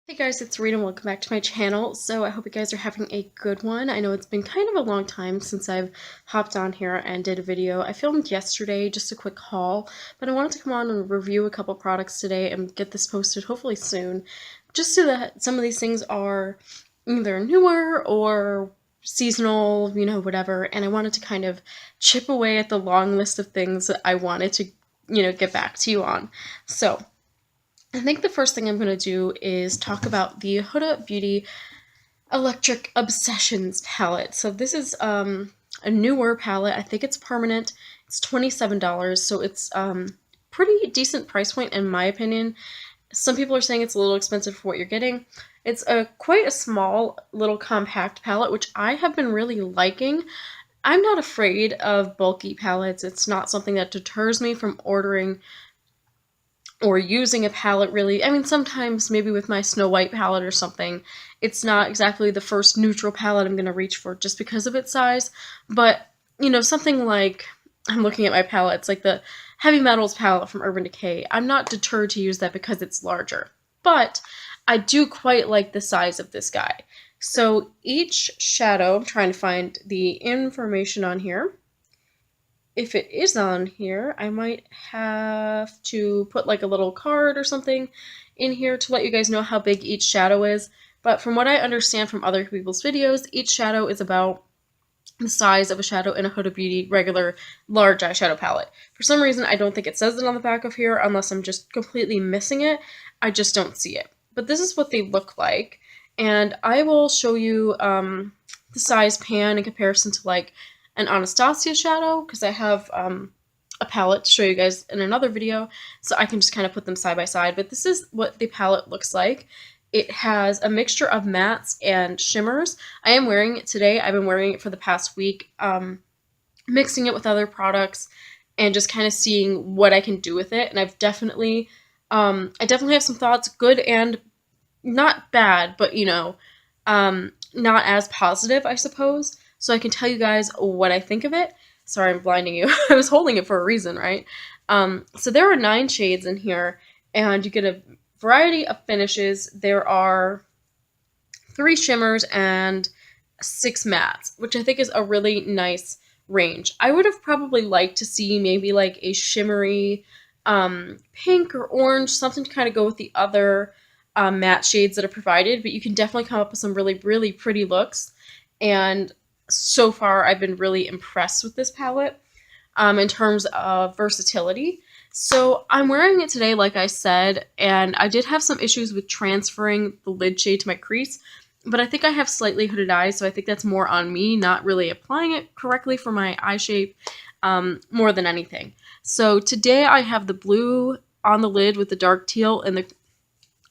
Hey guys, it's Rita and welcome back to my channel. So I hope you guys are having a good one. I know it's been kind of a long time since I've hopped on here and did a video. I filmed yesterday, just a quick haul, but I wanted to come on and review a couple products today and get this posted hopefully soon. Just so that some of these things are either newer or seasonal, whatever, and I wanted to kind of chip away at the long list of things that I wanted to, get back to you on. So I think the first thing I'm going to do is talk about the Huda Beauty Electric Obsessions palette. So this is a newer palette. I think it's permanent. It's $27, so it's pretty decent price point in my opinion. Some people are saying it's a little expensive for what you're getting. It's quite a small little compact palette, which I have been really liking. I'm not afraid of bulky palettes. It's not something that deters me from ordering or using a palette really. I mean, sometimes maybe with my Snow White palette or something, it's not exactly the first neutral palette I'm going to reach for just because of its size, but, something like, I'm looking at my palettes, like the Heavy Metals palette from Urban Decay, I'm not deterred to use that because it's larger, but I do quite like the size of this guy. So each shadow, I'm trying to find the information on here. If it is on here, I might have to put like a little card or something in here to let you guys know how big each shadow is. But from what I understand from other people's videos, each shadow is about the size of a shadow in a Huda Beauty regular large eyeshadow palette. For some reason, I don't think it says it on the back of here unless I'm just completely missing it. I just don't see it. But this is what they look like. And I will show you the size pan in comparison to like an Anastasia shadow, because I have a palette to show you guys in another video, so I can just kind of put them side by side. But this is what the palette looks like. It has a mixture of mattes and shimmers. I am wearing it today. I've been wearing it for the past week, mixing it with other products and just kind of seeing what I can do with it. And I definitely have some thoughts, good and not bad, but not as positive, I suppose. So I can tell you guys what I think of it. Sorry, I'm blinding you. I was holding it for a reason, right? So there are 9 shades in here, and you get a variety of finishes. There are 3 shimmers and 6 mattes, which I think is a really nice range. I would have probably liked to see maybe like a shimmery pink or orange, something to kind of go with the other matte shades that are provided, but you can definitely come up with some really, really pretty looks. And so far, I've been really impressed with this palette in terms of versatility. So I'm wearing it today, like I said, and I did have some issues with transferring the lid shade to my crease, but I think I have slightly hooded eyes, so I think that's more on me, not really applying it correctly for my eye shape more than anything. So today I have the blue on the lid with the dark teal and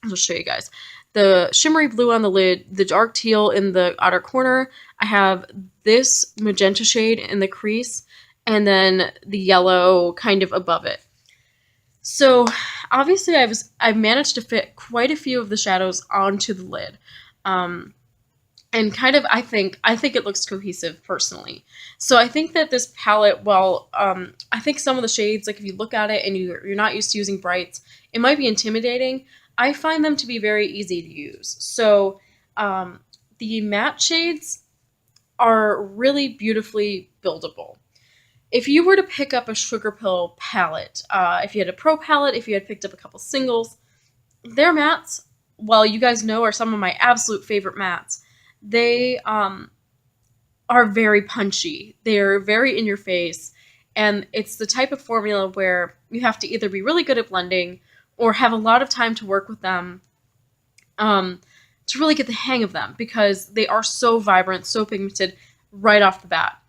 I'll show you guys. The shimmery blue on the lid, the dark teal in the outer corner. I have this magenta shade in the crease, and then the yellow kind of above it. So obviously I've managed to fit quite a few of the shadows onto the lid. And kind of I think it looks cohesive personally. So I think that this palette, well, I think some of the shades, like if you look at it and you're not used to using brights, it might be intimidating. I find them to be very easy to use. So the matte shades are really beautifully buildable. If you were to pick up a Sugar Pill palette, if you had a pro palette, if you had picked up a couple singles, their mattes, well, you guys know, are some of my absolute favorite mattes. They are very punchy. They're very in your face. And it's the type of formula where you have to either be really good at blending or have a lot of time to work with them to really get the hang of them, because they are so vibrant, so pigmented right off the bat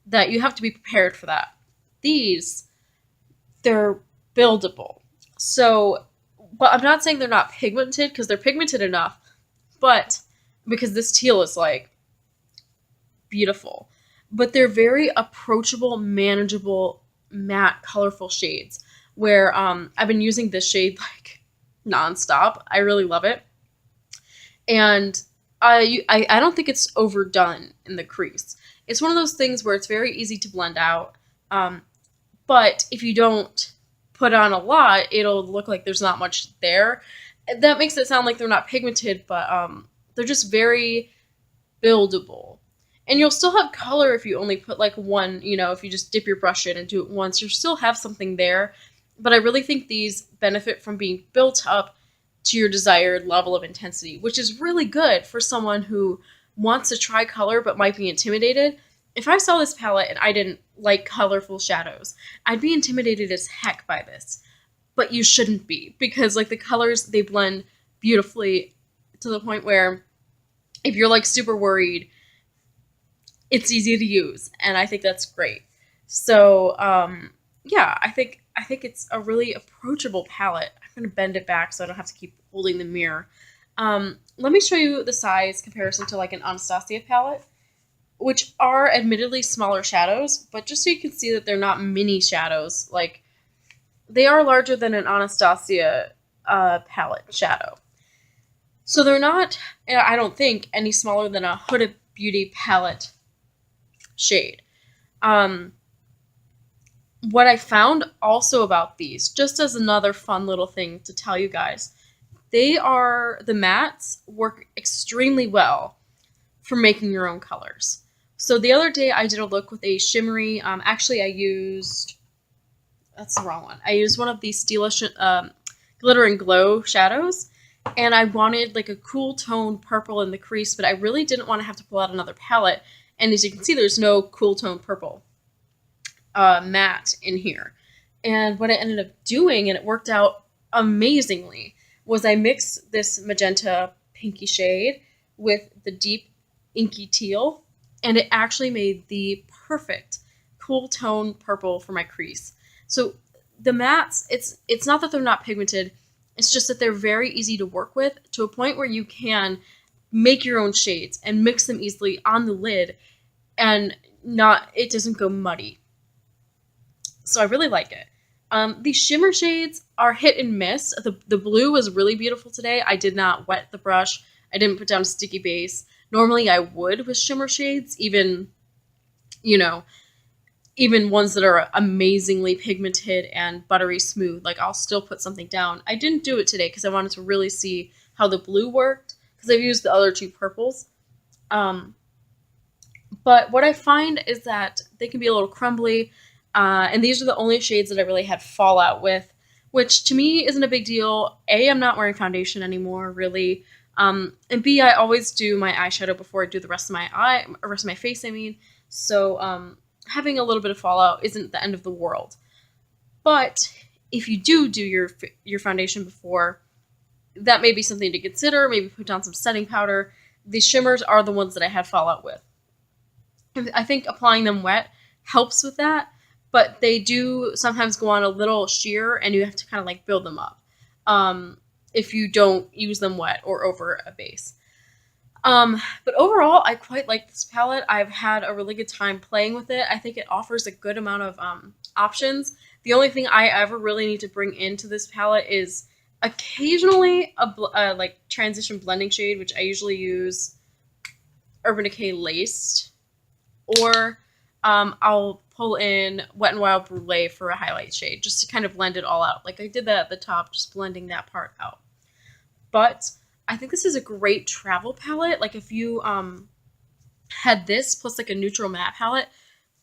that you have to be prepared for that. These, they're buildable. So, but I'm not saying they're not pigmented, because they're pigmented enough, but because this teal is like beautiful, but they're very approachable, manageable, matte, colorful shades where I've been using this shade like nonstop. I really love it. And I don't think it's overdone in the crease. It's one of those things where it's very easy to blend out, but if you don't put on a lot, it'll look like there's not much there. that makes it sound like they're not pigmented, but they're just very buildable. And you'll still have color if you only put like one, if you just dip your brush in and do it once, you'll still have something there. But I really think these benefit from being built up to your desired level of intensity, which is really good for someone who wants to try color but might be intimidated. If I saw this palette and I didn't like colorful shadows, I'd be intimidated as heck by this. But you shouldn't be, because like the colors, they blend beautifully to the point where if you're like super worried, it's easy to use, and I think that's great. So yeah, I think it's a really approachable palette. I'm gonna bend it back so I don't have to keep holding the mirror. Let me show you the size comparison to like an Anastasia palette, which are admittedly smaller shadows, but just so you can see that they're not mini shadows. Like, they are larger than an Anastasia palette shadow. So they're not, I don't think, any smaller than a Huda Beauty palette shade. What I found also about these, just as another fun little thing to tell you guys, the mattes work extremely well for making your own colors. So the other day I did a look with a shimmery, actually I used, that's the wrong one. I used one of these Stila Glitter and Glow shadows, and I wanted like a cool tone purple in the crease, but I really didn't want to have to pull out another palette. And as you can see, there's no cool tone purple matte in here. And what I ended up doing, and it worked out amazingly, was I mixed this magenta pinky shade with the deep inky teal, and it actually made the perfect cool tone purple for my crease. So the mattes, it's not that they're not pigmented, it's just that they're very easy to work with, to a point where you can make your own shades and mix them easily on the lid, and it doesn't go muddy. So I really like it. These shimmer shades are hit and miss. The blue was really beautiful today. I did not wet the brush. I didn't put down a sticky base. Normally I would with shimmer shades, even ones that are amazingly pigmented and buttery smooth. Like, I'll still put something down. I didn't do it today because I wanted to really see how the blue worked, because I've used the other two purples. But what I find is that they can be a little crumbly. And these are the only shades that I really had fallout with, which to me isn't a big deal. A, I'm not wearing foundation anymore, really. And B, I always do my eyeshadow before I do the rest of my face, I mean. So having a little bit of fallout isn't the end of the world. But if you do your foundation before, that may be something to consider. Maybe put down some setting powder. These shimmers are the ones that I had fallout with. I think applying them wet helps with that, but they do sometimes go on a little sheer, and you have to kind of like build them up if you don't use them wet or over a base. But overall, I quite like this palette. I've had a really good time playing with it. I think it offers a good amount of options. The only thing I ever really need to bring into this palette is occasionally a like transition blending shade, which I usually use Urban Decay Laced, or I'll pull in Wet n Wild Brulee for a highlight shade, just to kind of blend it all out. Like I did that at the top, just blending that part out. But I think this is a great travel palette. Like, if you had this plus like a neutral matte palette,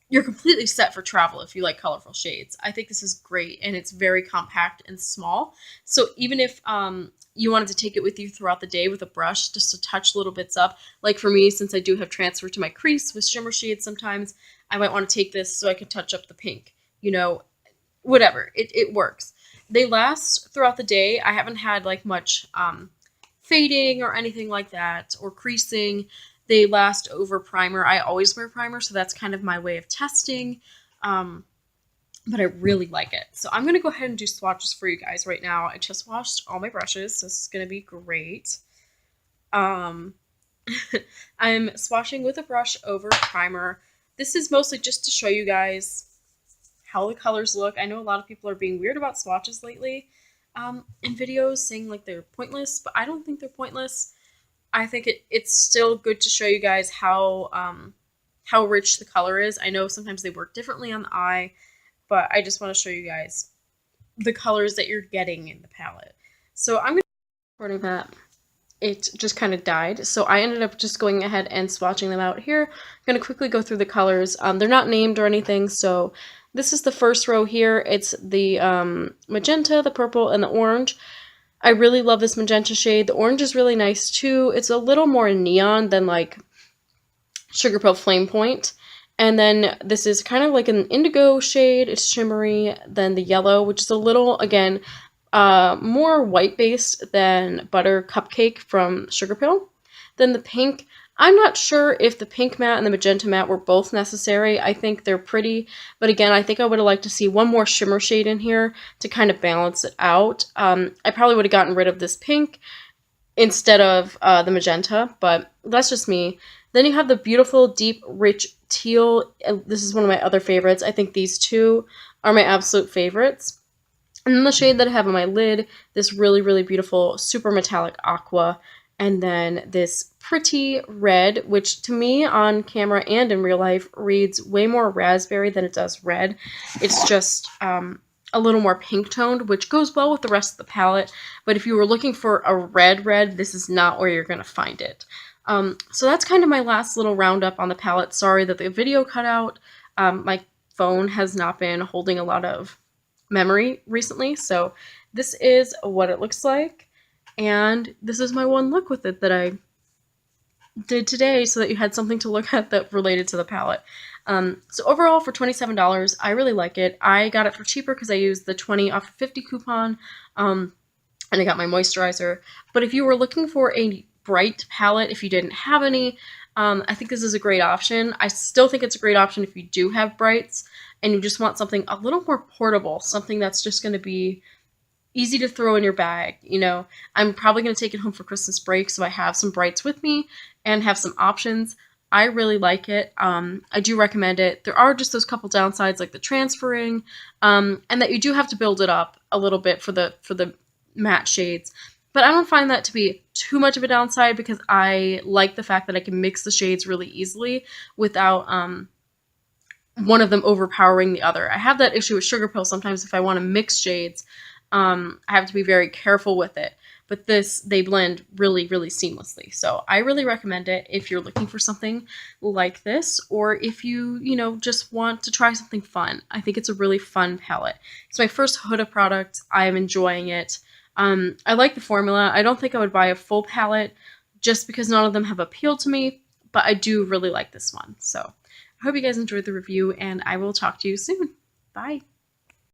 you're completely set for travel if you like colorful shades. I think this is great, and it's very compact and small. So even if you wanted to take it with you throughout the day with a brush just to touch little bits up, like for me, since I do have transfer to my crease with shimmer shades sometimes, I might want to take this so I can touch up the pink, whatever. It works. They last throughout the day. I haven't had like much fading or anything like that, or creasing. They last over primer. I always wear primer, so that's kind of my way of testing. But I really like it. So I'm going to go ahead and do swatches for you guys right now. I just washed all my brushes, so this is going to be great. I'm swatching with a brush over primer. This is mostly just to show you guys how the colors look. I know a lot of people are being weird about swatches lately in videos, saying like they're pointless, but I don't think they're pointless. I think it's still good to show you guys how rich the color is. I know sometimes they work differently on the eye, but I just want to show you guys the colors that you're getting in the palette. So I'm going to recording that it just kind of died. So I ended up just going ahead and swatching them out here. I'm going to quickly go through the colors. They're not named or anything, so this is the first row here. It's the magenta, the purple, and the orange. I really love this magenta shade. The orange is really nice too. It's a little more neon than like Sugar Pill Flame Point. And then this is kind of like an indigo shade. It's shimmery. Then the yellow, which is a little, again, more white-based than Butter Cupcake from Sugar Pill. Then the pink, I'm not sure if the pink matte and the magenta matte were both necessary. I think they're pretty, but again, I think I would have liked to see one more shimmer shade in here to kind of balance it out. I probably would have gotten rid of this pink instead of the magenta, but that's just me. Then you have the beautiful, deep, rich teal. This is one of my other favorites. I think these two are my absolute favorites. And then the shade that I have on my lid, this really, really beautiful, super metallic aqua. And then this pretty red, which to me on camera and in real life reads way more raspberry than it does red. It's just a little more pink toned, which goes well with the rest of the palette. But if you were looking for a red, this is not where you're going to find it. So that's kind of my last little roundup on the palette. Sorry that the video cut out. My phone has not been holding a lot of memory recently, so this is what it looks like. And this is my one look with it that I did today so that you had something to look at that related to the palette. So overall, for $27, I really like it. I got it for cheaper because I used the 20 off of 50 coupon, and I got my moisturizer. But if you were looking for a bright palette, if you didn't have any, I think this is a great option. I still think it's a great option if you do have brights and you just want something a little more portable, something that's just going to be easy to throw in your bag. You know, I'm probably going to take it home for Christmas break, so I have some brights with me and have some options. I really like it. I do recommend it. There are just those couple downsides, like the transferring, and that you do have to build it up a little bit for the matte shades. But I don't find that to be too much of a downside because I like the fact that I can mix the shades really easily without one of them overpowering the other. I have that issue with Sugar Pill sometimes. If I want to mix shades, I have to be very careful with it. But this, they blend really, really seamlessly. So I really recommend it if you're looking for something like this, or if you, just want to try something fun. I think it's a really fun palette. It's my first Huda product. I'm enjoying it. I like the formula. I don't think I would buy a full palette just because none of them have appealed to me, but I do really like this one. So I hope you guys enjoyed the review, and I will talk to you soon. Bye.